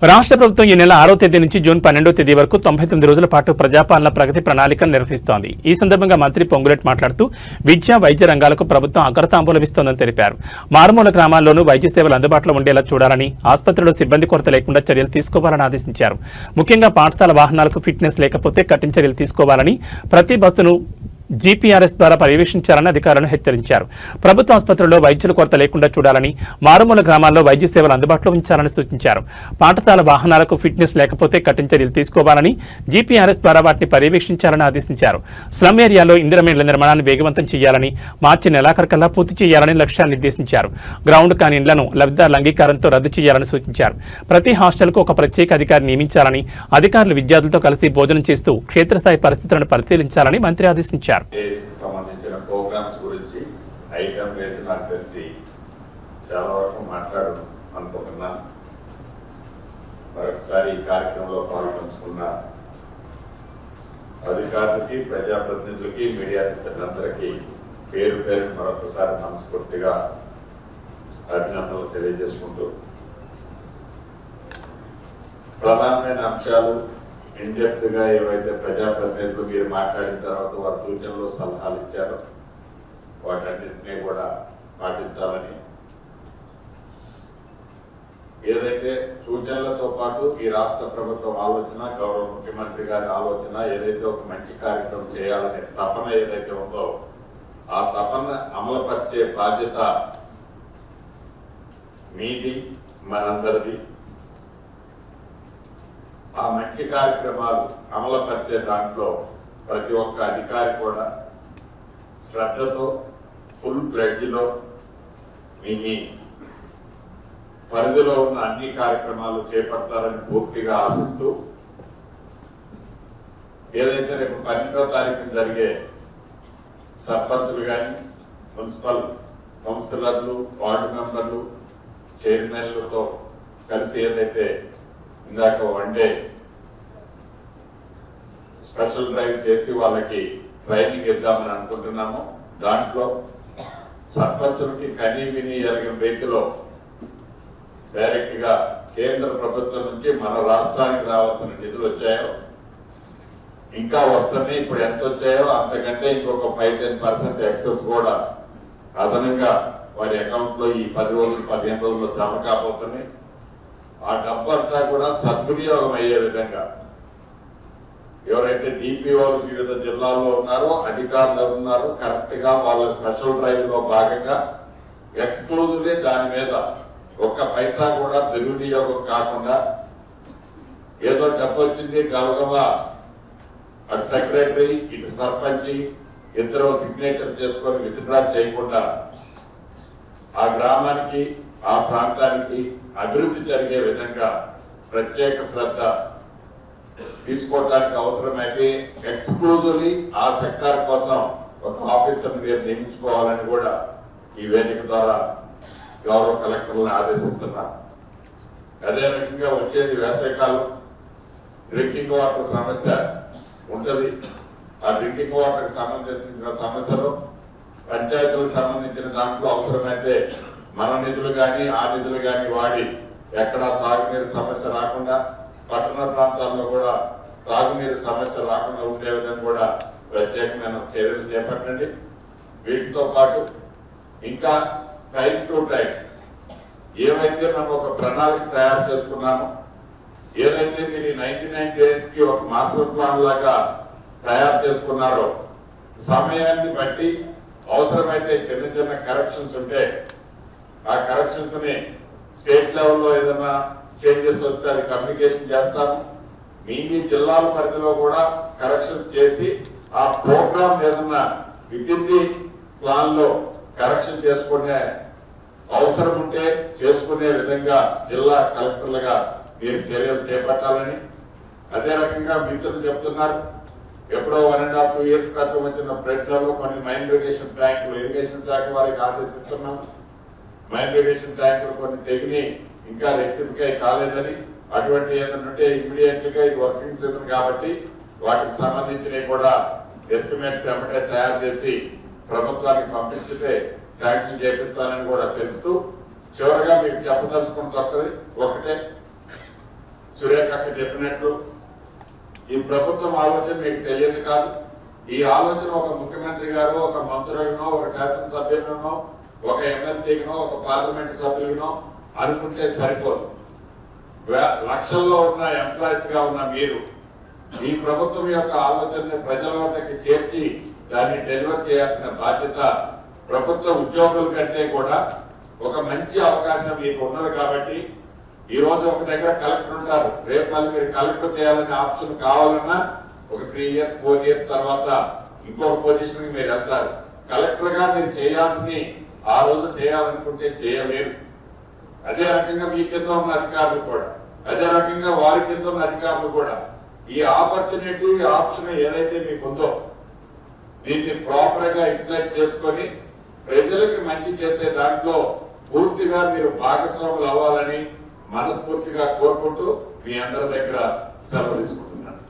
రాష్ట్ర ప్రభుత్వం ఈ నెల 6వ తేదీ నుంచి జూన్ 12వ తేదీ వరకు 99 రోజుల పాటు ప్రజాపాలన ప్రగతి ప్రణాళికను నిర్వహిస్తోంది. ఈ సందర్భంగా మంత్రి పొంగులేటి మాట్లాడుతూ విద్య, వైద్య రంగాలకు ప్రభుత్వం అగ్రతాంబూలమిస్తోందని తెలిపారు. మారుమూల గ్రామాల్లోనూ వైద్య సేవలు అందుబాటులో ఉండేలా చూడాలని, ఆసుపత్రిలో సిబ్బంది కొరత లేకుండా చర్యలు తీసుకోవాలని ఆదేశించారు. ముఖ్యంగా పాఠశాల వాహనాలకు ఫిట్నెస్ లేకపోతే కఠిన చర్యలు తీసుకోవాలని, ప్రతి బస్సును జీపీఆర్ఎస్ ద్వారా పర్యవేక్షించాలని అధికారులను హెచ్చరించారు. ప్రభుత్వ ఆసుపత్రుల్లో వైద్యుల కొరత లేకుండా చూడాలని, మారుమూల గ్రామాల్లో వైద్య సేవలు అందుబాటులో ఉంచాలని సూచించారు. పాఠశాల వాహనాలకు ఫిట్నెస్ లేకపోతే కఠిన చర్యలు తీసుకోవాలని, జీపీఆర్ఎస్ ద్వారా వాటిని పర్యవేక్షించాలని ఆదేశించారు. స్లమ్ ఏరియాలో ఇందిరమేళ్ల నిర్మాణాన్ని వేగవంతం చేయాలని, మార్చి నెలాఖరుకల్లా పూర్తి చేయాలని లక్ష్యాన్ని నిర్దేశించారు. గ్రౌండ్ కాని ఇండ్లను లబ్ధిదారుల అంగీకారంతో రద్దు చేయాలని సూచించారు. ప్రతి హాస్టల్కు ఒక ప్రత్యేక అధికారి నియమించాలని, అధికారులు విద్యార్థులతో కలిసి భోజనం చేస్తూ క్షేత్రస్థాయి పరిస్థితులను పరిశీలించాలని మంత్రి ఆదేశించారు. సంబంధించిన ప్రోగ్రామ్స్ గురించి ఐటమ్ వేసి నాకు తెలిసి చాలా వరకు అనుకుంటున్నాను. మరొకసారి ఈ కార్యక్రమంలో పాల్గొంచుకున్న అధికారులకి, ప్రజాప్రతినిధులకి, మీడియా మిత్రులందరికీ పేరు పేరు మరొకసారి మనస్ఫూర్తిగా అభినందనలు తెలియజేసుకుంటూ, ప్రధానమైన అంశాలు ఇన్డెప్త్ గా ఏవైతే ప్రజాప్రతినిధులు మీరు మాట్లాడిన తర్వాత వారి సూచనలు, సలహాలు ఇచ్చారో వాటన్నింటినీ కూడా పాటించాలని, ఏదైతే సూచనలతో పాటు ఈ రాష్ట్ర ప్రభుత్వం ఆలోచన, గౌరవ ముఖ్యమంత్రి గారి ఆలోచన, ఏదైతే ఒక మంచి కార్యక్రమం చేయాలనే తపన ఏదైతే ఉందో ఆ తపన అమలుపరిచే బాధ్యత మీది, మనందరిది. ఆ మంచి కార్యక్రమాలు అమలుపరిచే దాంట్లో ప్రతి ఒక్క అధికారి కూడా శ్రద్ధతో, ఫుల్ ప్లెడ్జ్లో మీ పరిధిలో ఉన్న అన్ని కార్యక్రమాలు చేపడతారని పూర్తిగా ఆశిస్తూ, ఏదైతే రేపు 12వ తారీఖున జరిగే సర్పంచులు కానీ, మున్సిపల్ కౌన్సిలర్లు, వార్డు మెంబర్లు, చైర్మన్లతో కలిసి ఏదైతే ఇందాక వన్డే స్పెషల్ డ్రైవ్ చేసి వాళ్ళకి ట్రైనింగ్ ఇద్దామని అనుకుంటున్నాము. దాంట్లో సర్పంచులకి కనీ విని ఎరిగిన రీతిలో డైరెక్ట్ గా కేంద్ర ప్రభుత్వం నుంచి మన రాష్ట్రానికి రావాల్సిన నిధులు వచ్చాయో, ఇంకా వస్తున్నాయి. ఇప్పుడు ఎంత వచ్చాయో అంతకంటే ఇంకొక 5-10% ఎక్సెస్ కూడా అదనంగా వారి అకౌంట్ లో ఈ 10 రోజులు 15 రోజుల్లో జమ కాబోతున్నాయి. ఆ డబ్బు అంతా కూడా సద్వినియోగం అయ్యే విధంగా ఎవరైతే డిపిఓలు వివిధ జిల్లాల్లో ఉన్నారో, అధికారులు ఉన్నారో, కరెక్ట్ గా వాళ్ళ స్పెషల్ డ్రైవ్ లో భాగంగా ఎక్స్క్లూజివ్లీ దాని మీద ఒక్క పైసా కూడా దుర్వినియోగం కాకుండా, ఏదో డబ్బు వచ్చింది గౌరవగా అటు సెక్రటరీ, ఇటు సర్పంచి ఇద్దరు సిగ్నేచర్ చేసుకొని విత్డ్రా చేయకుండా ఆ గ్రామానికి, ఆ ప్రాంతానికి అభివృద్ధి జరిగే విధంగా ప్రత్యేక శ్రద్ధ తీసుకోవడానికి అవసరమైతే ఎక్స్క్లూజివ్లీ ఆ సెక్టార్ కోసం ఒక ఆఫీసర్ మీరు నియమించుకోవాలని కూడా ఈ వేదిక ద్వారా గౌరవ కలెక్టర్లను ఆదేశిస్తున్నారు. అదే రకంగా వచ్చేది వేసవికాలం, డ్రింకింగ్ వాటర్ సమస్య ఉంటుంది. ఆ డ్రింకింగ్ వాటర్ సంబంధించిన సమస్యలు పంచాయతీలకు సంబంధించిన దాంట్లో అవసరమైతే మన నిధులు కానీ, ఆ నిధులు కానీ వాడి ఎక్కడ తాగునీరు సమస్య రాకుండా, పట్టణ ప్రాంతాల్లో కూడా తాగునీరు సమస్య రాకుండా ఉండే విధంగా కూడా ప్రత్యేకమైన చర్యలు చేపట్టండి. వీటితో పాటు ఇంకా టైం టు టైం ఏవైతే మనం ఒక ప్రణాళిక తయారు చేసుకున్నామో, ఏదైతే మీరు 99 డేస్ కి ఒక మాస్టర్ ప్లాన్ లాగా తయారు చేసుకున్నారో, సమయాన్ని బట్టి అవసరమైతే చిన్న చిన్న కరెక్షన్స్ ఉంటే ఆ కరెక్షన్స్ ని స్టేట్ లెవెల్లో ఏదైనా చేంజెస్ వస్తే అది కమ్యూనికేషన్ చేస్తాము. మీ జిల్లాల పరిధిలో కూడా కరెక్షన్ చేసి ఆ ప్రోగ్రామ్ ఏదన్నా విత్ ఇన్ ది ప్లాన్ లో కరెక్షన్ చేసుకునే అవసరం ఉంటే చేసుకునే విధంగా జిల్లా కలెక్టర్లుగా మీరు చర్యలు చేపట్టాలని. అదే రకంగా మిత్రులు చెప్తున్నారు, ఎప్పుడో 1.5-2 years క్రితం వచ్చిన ప్రయత్నాల్లో కొన్ని మైన్ ఇరిగేషన్ ట్యాంకులు ఇరిగేషన్ శాఖ వారికి ఆదేశిస్తున్నాం. మైన్ ఇరిగేషన్ ట్యాంకులు కొన్ని తెగిని ఇంకా రెక్టిఫై కాలేదని, అటువంటి ఏదంటే ఇమీడియట్ గా ఇది వర్కింగ్ సీజన్ కాబట్టి వాటికి సంబంధించినవి కూడా ఎస్టిమేట్స్ ఎమ్మటే తయారు చేసి ప్రభుత్వానికి పంపించితే శాంక్షన్ చేపిస్తానని కూడా తెలుపుతూ, చివరిగా మీకు చెప్పదలుచుకుంటే ఒకటే, సురేఖకి చెప్పినట్లు ఈ ప్రభుత్వం ఆలోచన మీకు తెలియదు కాదు. ఈ ఆలోచన ఒక ముఖ్యమంత్రి గారు, ఒక మంత్రులనో, ఒక శాసనసభ్యులనో, ఒక ఎమ్మెల్సీనో, ఒక పార్లమెంట్ సభ్యులనో అనుకుంటే సరిపోదు. లక్షల్లో ఉన్న ఎంప్లాయీస్ గా ఉన్న మీరు ఈ ప్రభుత్వం యొక్క ఆలోచనని ప్రజల వద్దకి చేర్చి దాన్ని డెలివర్ చేయాల్సిన బాధ్యత ప్రభుత్వ ఉద్యోగుల కంటే కూడా ఒక మంచి అవకాశం మీకు ఉన్నది. కాబట్టి ఈ రోజు ఒక దగ్గర కలెక్టర్ ఉంటారు, రేపు మళ్ళీ మీరు కలెక్టర్ చేయాలనే ఆప్షన్ కావాలన్నా ఒక 3 years 4 years తర్వాత ఇంకొక పొజిషన్ మీరు వెళ్తారు. కలెక్టర్ గా మీరు చేయాల్సింది ఆ రోజు చేయాలనుకుంటే చేయలేరు. అదే రకంగా మీ కింద ఉన్న అధికారులు కూడా, అదే రకంగా వారి కింద ఉన్న అధికారులు కూడా ఈ ఆపర్చునిటీ ఆప్షన్ ఏదైతే మీకు ఉందో దీన్ని ప్రాపర్ గా యూటిలైజ్ చేసుకొని ప్రజలకు మంచి చేసే దాంట్లో పూర్తిగా మీరు భాగస్వాములు అవ్వాలని మనస్ఫూర్తిగా కోరుకుంటూ మీ అందరి దగ్గర సెలవు తీసుకుంటున్నాను.